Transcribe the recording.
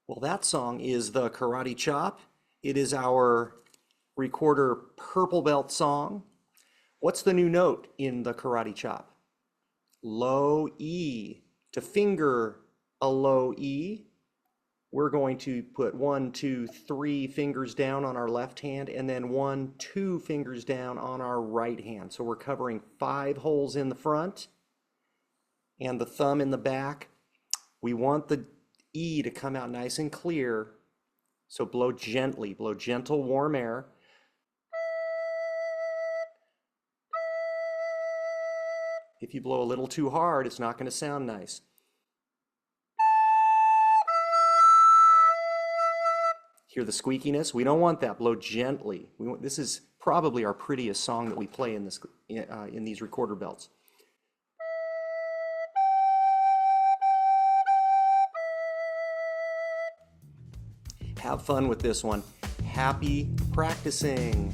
Well, that song is the Karate Chop. It is our recorder purple belt song. What's the new note in the Karate Chop? Low E. To finger a low E, we're going to put 1, 2, 3 fingers down on our left hand and then 1, 2 fingers down on our right hand. So we're covering 5 holes in the front and the thumb in the back. We want the E to come out nice and clear. So blow gently, blow gentle warm air. If you blow a little too hard, it's not going to sound nice. Hear the squeakiness? We don't want that. Blow gently. This is probably our prettiest song that we play in these recorder belts. Have fun with this one. Happy practicing.